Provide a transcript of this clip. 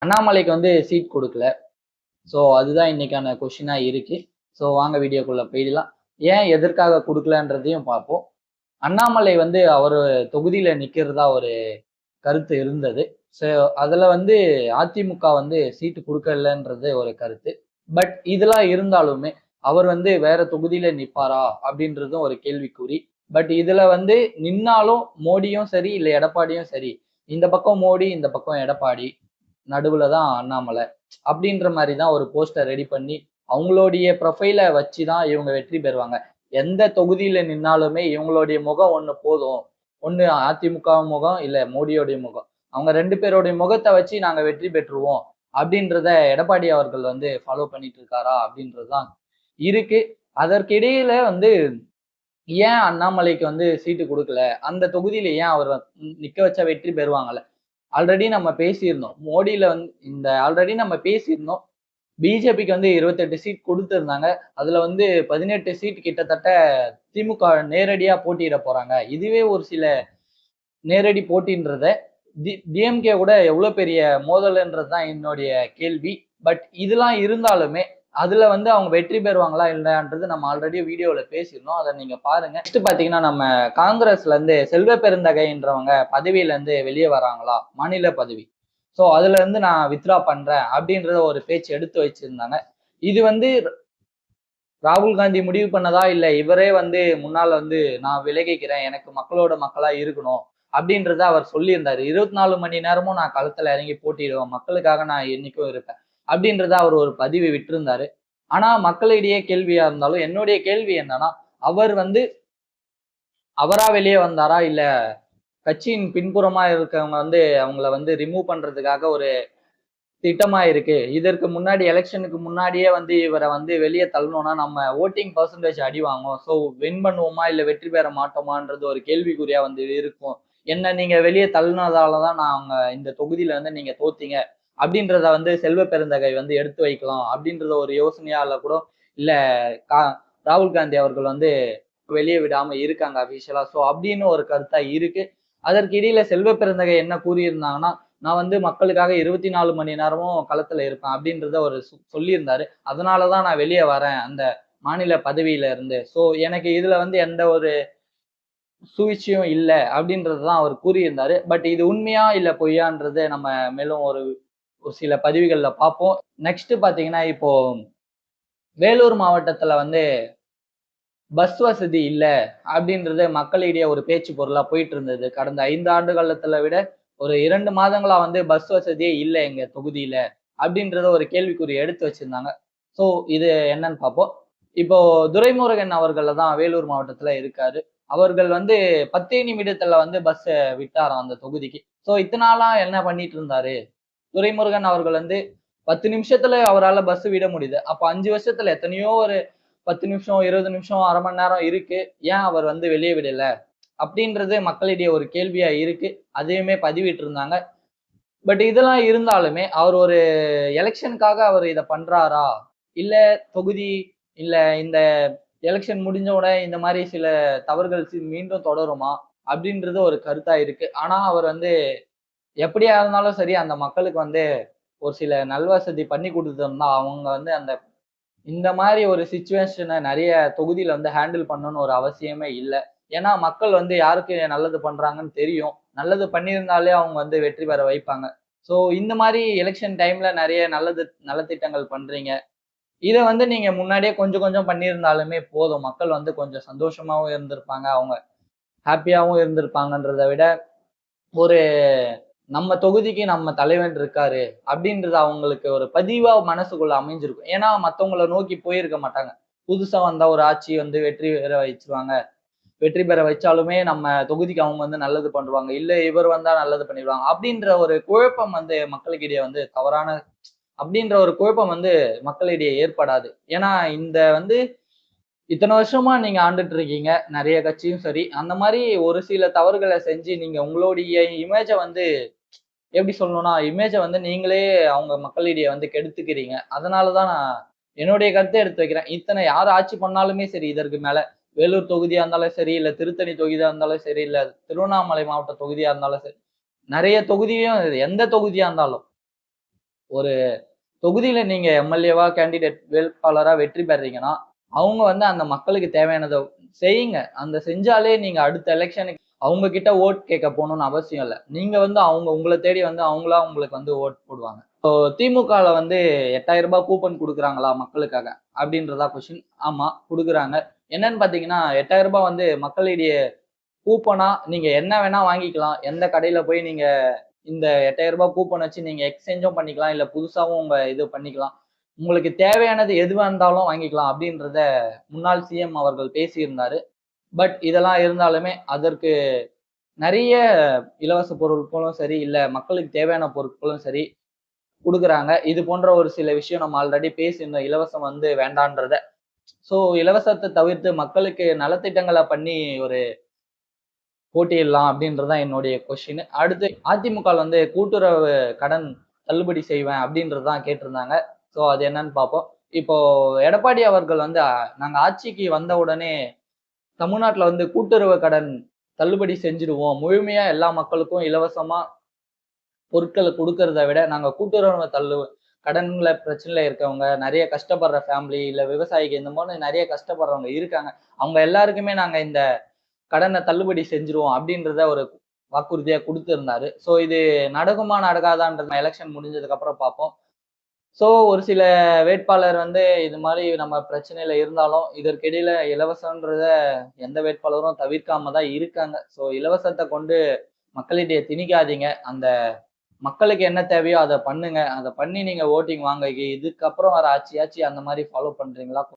அண்ணாமலைக்கு வந்து சீட் கொடுக்கல. ஸோ அதுதான் இன்னைக்கான கொஸ்டினா இருக்கு. ஸோ வாங்க வீடியோக்குள்ள போயிடலாம். ஏன் எதற்காக கொடுக்கலன்றதையும் பார்ப்போம். அண்ணாமலை வந்து அவர் தொகுதியில நிக்கிறதா ஒரு கருத்து இருந்தது. ஸோ அதுல வந்து அதிமுக வந்து சீட்டு கொடுக்கலன்றது ஒரு கருத்து. பட் இதெல்லாம் இருந்தாலுமே அவர் வந்து வேற தொகுதியில நிப்பாரா அப்படின்றதும் ஒரு கேள்விக்குறி. பட் இதுல வந்து நின்னாலும் மோடியும் சரி இல்ல எடப்பாடியும் சரி, இந்த பக்கம் மோடி இந்த பக்கம் எடப்பாடி, நடுவுல தான் அண்ணாமலை அப்படின்ற மாதிரி தான் ஒரு போஸ்டர் ரெடி பண்ணி அவங்களுடைய ப்ரொஃபைலை வச்சு தான் இவங்க வெற்றி பெறுவாங்க. எந்த தொகுதியில நின்னாலுமே இவங்களுடைய முகம் ஒண்ணு போதும். ஒண்ணு அதிமுக முகம் இல்ல மோடியோடைய முகம். அவங்க 2 பேருடைய முகத்தை வச்சு நாங்க வெற்றி பெற்றுருவோம் அப்படின்றத எடப்பாடி அவர்கள் வந்து ஃபாலோ பண்ணிட்டு இருக்காரா அப்படின்றதுதான் இருக்கு. அதற்கிடையில வந்து ஏன் அண்ணாமலைக்கு வந்து சீட்டு கொடுக்கல, அந்த தொகுதியில ஏன் அவர் நிக்க வச்சா வெற்றி பெறுவாங்கல்ல. ஆல்ரெடி நம்ம பேசியிருந்தோம். மோடியில வந்து இந்த ஆல்ரெடி நம்ம பேசியிருந்தோம். பிஜேபிக்கு வந்து 28 சீட் கொடுத்திருந்தாங்க. அதுல வந்து 18 சீட் கிட்டத்தட்ட திமுக நேரடியா போட்டியிட போறாங்க. இதுவே ஒரு சில நேரடி போட்டின்றத டிஎம்கே கூட எவ்வளவு பெரிய மோதல்ன்றது தான் என்னுடைய கேள்வி. பட் இதெல்லாம் இருந்தாலுமே அதுல வந்து அவங்க வெற்றி பெறுவாங்களா இல்லையான்றது நம்ம ஆல்ரெடி வீடியோல பேசியிருந்தோம். அதை நீங்க பாருங்க. நெக்ஸ்ட் பாத்தீங்கன்னா நம்ம காங்கிரஸ்ல இருந்து செல்வ பெருந்தகைன்றவங்க பதவியில இருந்து வெளியே வராங்களா, மாநில பதவி. ஸோ அதுல இருந்து நான் வித்ரா பண்றேன் அப்படின்றத ஒரு பேச்சு எடுத்து வச்சிருந்தாங்க. இது வந்து ராகுல் காந்தி முடிவு பண்ணதா இல்ல இவரே வந்து முன்னால வந்து நான் விலகிக்கிறேன், எனக்கு மக்களோட மக்களா இருக்கணும் அப்படின்றத அவர் சொல்லியிருந்தாரு. 24 மணி நேரமும் நான் களத்துல இறங்கி போட்டிடுவேன், மக்களுக்காக நான் என்னைக்கும் இருப்பேன் அப்படின்றத அவர் ஒரு பதிவு விட்டிருந்தாரு. ஆனா மக்களிடையே கேள்வியா இருந்தாலும் என்னுடைய கேள்வி என்னன்னா, அவர் வந்து அவரா வெளியே வந்தாரா இல்ல கட்சியின் பின்புறமா இருக்கவங்க வந்து அவங்கள வந்து ரிமூவ் பண்றதுக்காக ஒரு திட்டமா இருக்கு. இதற்கு முன்னாடி எலெக்ஷனுக்கு முன்னாடியே வந்து இவரை வந்து வெளியே தள்ளணும்னா நம்ம ஓட்டிங் பர்சன்டேஜ் அடி வாங்கும். ஸோ வின் பண்ணுவோமா இல்ல வெற்றி பெற மாட்டோமான்றது ஒரு கேள்விக்குறியா வந்து இருக்கும். என்ன நீங்க வெளியே தள்ளினதாலதான் நாங்க இந்த தொகுதியில வந்து நீங்க தோத்தீங்க அப்படின்றத வந்து செல்வ பெருந்தகை வந்து எடுத்து வைக்கலாம் அப்படின்றத ஒரு யோசனையால கூட இல்ல கா ராகுல் காந்தி அவர்கள் வந்து வெளியே விடாம இருக்காங்க அபிஷியலா. ஸோ அப்படின்னு ஒரு கருத்தா இருக்கு. அதற்கு இடையில செல்வ பெருந்தகை என்ன கூறியிருந்தாங்கன்னா, நான் வந்து மக்களுக்காக 24 மணி நேரமும் களத்துல இருப்பேன் அப்படின்றத ஒரு சொல்லியிருந்தாரு. அதனாலதான் நான் வெளியே வரேன் அந்த மாநில பதவியில இருந்து. சோ எனக்கு இதுல வந்து எந்த ஒரு சூழ்ச்சியும் இல்ல அப்படின்றதுதான் அவர் கூறியிருந்தாரு. பட் இது உண்மையா இல்ல பொய்யான்றதை நம்ம மேலும் ஒரு ஒரு சில பதிவுகள்ல பார்ப்போம். நெக்ஸ்ட் பாத்தீங்கன்னா இப்போ வேலூர் மாவட்டத்துல வந்து பஸ் வசதி இல்ல அப்படின்றது மக்களிடையே ஒரு பேச்சு பொருளா போயிட்டு இருந்தது. கடந்த 5 ஆண்டு காலத்துல விட ஒரு 2 மாதங்களா வந்து பஸ் வசதியே இல்ல எங்க தொகுதியில அப்படின்றத ஒரு கேள்விக்குறி எடுத்து வச்சிருந்தாங்க. சோ இது என்னன்னு பார்ப்போம். இப்போ துரைமுருகன் அவர்கள் தான் வேலூர் மாவட்டத்துல இருக்காரு. அவர்கள் வந்து 10 நிமிடத்துல வந்து பஸ் விட்டாராம் அந்த தொகுதிக்கு. சோ இத்தனை நாளா என்ன பண்ணிட்டு இருந்தாரு? துரைமுருகன் அவர்கள் வந்து 10 நிமிஷத்துல அவரால பஸ் விட முடியுது. அப்ப 5 வருஷத்துல எத்தனையோ ஒரு 10 நிமிஷம், 20 நிமிஷம், 1/2 மணி நேரம் இருக்கு. ஏன் அவர் வந்து வெளியே விடல? அப்படின்றது மக்களிடையே ஒரு கேள்வியா இருக்கு. அதையுமே பதிவிட்டு இருந்தாங்க. பட் இதெல்லாம் இருந்தாலுமே அவர் ஒரு எலெக்ஷனுக்காக அவர் இத பண்றாரா? இல்ல தொகுதி இல்ல இந்த எலெக்ஷன் முடிஞ்ச உடனே இந்த மாதிரி சில தவறுகள் மீண்டும் தொடருமா? அப்படின்றது ஒரு கருத்தா இருக்கு. ஆனா அவர் வந்து எப்படியா இருந்தாலும் சரி அந்த மக்களுக்கு வந்து ஒரு சில நல்வசதி பண்ணி குடுத்திருந்தா அவங்க வந்து அந்த இந்த மாதிரி ஒரு சிச்சுவேஷனை நிறைய தொகுதியில வந்து ஹேண்டில் பண்ணணும்னு ஒரு அவசியமே இல்ல. ஏன்னா மக்கள் வந்து யாருக்கு நல்லது பண்றாங்கன்னு தெரியும். நல்லது பண்ணியிருந்தாலே அவங்க வந்து வெற்றி பெற வைப்பாங்க. சோ இந்த மாதிரி எலெக்ஷன் டைம்ல நிறைய நலத்திட்டங்கள் பண்றீங்க. இத வந்து நீங்க முன்னாடியே கொஞ்சம் கொஞ்சம் பண்ணியிருந்தாலுமே போதும். மக்கள் வந்து கொஞ்சம் சந்தோஷமாவும் இருந்திருப்பாங்க. அவங்க ஹாப்பியாவும் இருந்திருப்பாங்கன்றத விட ஒரு நம்ம தொகுதிக்கு நம்ம தலைவன் இருக்காரு அப்படின்றது அவங்களுக்கு ஒரு பதிவா மனசுக்குள்ள அமைஞ்சிருக்கும். ஏன்னா மத்தவங்கள நோக்கி போயிருக்க மாட்டாங்க. புதுசா வந்தா ஒரு ஆட்சி வந்து வெற்றி பெற வச்சிருவாங்க. வெற்றி பெற வச்சாலுமே நம்ம தொகுதிக்கு அவங்க வந்து நல்லது பண்ணுவாங்க. இல்ல இவர் வந்தா நல்லது பண்ணிடுவாங்க. அப்படின்ற ஒரு குழப்பம் வந்து மக்களுக்கிடையே வந்து தவறான அப்படின்ற ஒரு குழப்பம் வந்து மக்களிடையே ஏற்படாது. ஏன்னா இந்த வந்து இத்தனை வருஷமா நீங்க ஆண்டுட்டு இருக்கீங்க. நிறைய கட்சியும் சரி. அந்த மாதிரி ஒரு சில தவறுகள செஞ்சு நீங்க உங்களுடைய இமேஜ வந்து எப்படி சொல்லணும்னா, இமேஜ வந்து நீங்களே அவங்க மக்களிடையே வந்து கெடுத்துக்கிறீங்க. அதனால தான் நான் என்னுடைய கருத்த எடுத்து வைக்கிறேன். இத்தனை யார் ஆட்சி பண்ணாலுமே சரி, இதற்கு மேல வேலூர் தொகுதியா இருந்தாலும் சரி, இல்ல திருத்தணி தொகுதியா இருந்தாலும் சரி, இல்ல திருவண்ணாமலை மாவட்ட தொகுதியா இருந்தாலும் சரி, நெறைய தொகுதியும் எந்த தொகுதியா இருந்தாலும் ஒரு தொகுதியில நீங்க எம்எல்ஏவா கேண்டிடேட் வேட்பாளரா வெற்றி பெறீங்கன்னா அவங்க வந்து அந்த மக்களுக்கு தேவையானதை செய்யுங்க. அந்த செஞ்சாலே நீங்க அடுத்த எலெக்ஷனுக்கு அவங்க கிட்ட ஓட் கேட்க போகணும்னு அவசியம் இல்லை. நீங்க வந்து அவங்க உங்களை தேடி வந்து அவங்களா உங்களுக்கு வந்து ஓட் போடுவாங்க. இப்போ திமுகல வந்து 8,000 ரூபாய் கூப்பன் கொடுக்குறாங்களா மக்களுக்காக அப்படின்றதா கொஸ்டின். ஆமா கொடுக்குறாங்க. என்னன்னு பாத்தீங்கன்னா 8,000 ரூபாய் வந்து மக்களிடையே கூப்பனா நீங்க என்ன வேணா வாங்கிக்கலாம். எந்த கடையில போய் நீங்க இந்த 8,000 ரூபாய் கூப்பன் வச்சு நீங்க எக்ஸ்சேஞ்சும் பண்ணிக்கலாம். இல்ல புதுசாவும் உங்க இது பண்ணிக்கலாம். உங்களுக்கு தேவையானது எதுவா இருந்தாலும் வாங்கிக்கலாம் அப்படின்றத முன்னாள் சிஎம் அவர்கள் பேசியிருந்தாரு. பட் இதெல்லாம் இருந்தாலுமே அதற்கு நிறைய இலவச பொருட்களும் சரி, இல்ல மக்களுக்கு தேவையான பொருட்களும் சரி குடுக்குறாங்க. இது போன்ற ஒரு சில விஷயம் நம்ம ஆல்ரெடி பேசியிருந்தோம். இலவசம் வந்து வேண்டான்றத. சோ இலவசத்த தவிர்த்து மக்களுக்கு நலத்திட்டங்கள பண்ணி ஒரு போட்டியிடலாம் அப்படின்றது தான் என்னுடைய கொஸ்டின். அடுத்து அதிமுகல வந்து கூட்டுறவு கடன் தள்ளுபடி செய்வேன் அப்படின்றது தான் கேட்டிருந்தாங்க. சோ அது என்னன்னு பார்ப்போம். இப்போ எடப்பாடி அவர்கள் வந்து நாங்க ஆட்சிக்கு வந்த உடனே தமிழ்நாட்டுல வந்து கூட்டுறவு கடன் தள்ளுபடி செஞ்சுடுவோம். முழுமையா எல்லா மக்களுக்கும் இலவசமா பொருட்கள குடுக்கறத விட, நாங்க கூட்டுறவு கடன்ல பிரச்சனையில இருக்கவங்க, நெறைய கஷ்டப்படுற ஃபேமிலி, இல்ல விவசாயிகள் இந்த மாரி நெறைய கஷ்டப்படுறவங்க இருக்காங்க. அவங்க எல்லாருக்குமே நாங்க இந்த கடன தள்ளுபடி செஞ்சுருவோம் அப்படின்றத ஒரு வாக்குறுதியா குடுத்திருந்தாரு. சோ இது நடக்குமா நடக்காதான்றது எலக்ஷன் முடிஞ்சதுக்கு அப்புறம் பார்ப்போம். சோ ஒரு சில வேட்பாளர் வந்து இது மாரி நம்ம பிரச்சனையில இருந்தாலும், இதற்கிடையில இலவசம்ன்றத எந்த வேட்பாளரும் தவிர்க்காம தான் இருக்காங்க. சோ இலவசத்த கொண்டு மக்களிடையே திணிக்காதீங்க. அந்த மக்களுக்கு என்ன தேவையோ அத பண்ணுங்க. அத பண்ணி நீங்க வோட்டிங் வாங்க. இதுக்கப்புறம் வர ஆட்சியாச்சு அந்த மாரி ஃபாலோ பண்றீங்களா?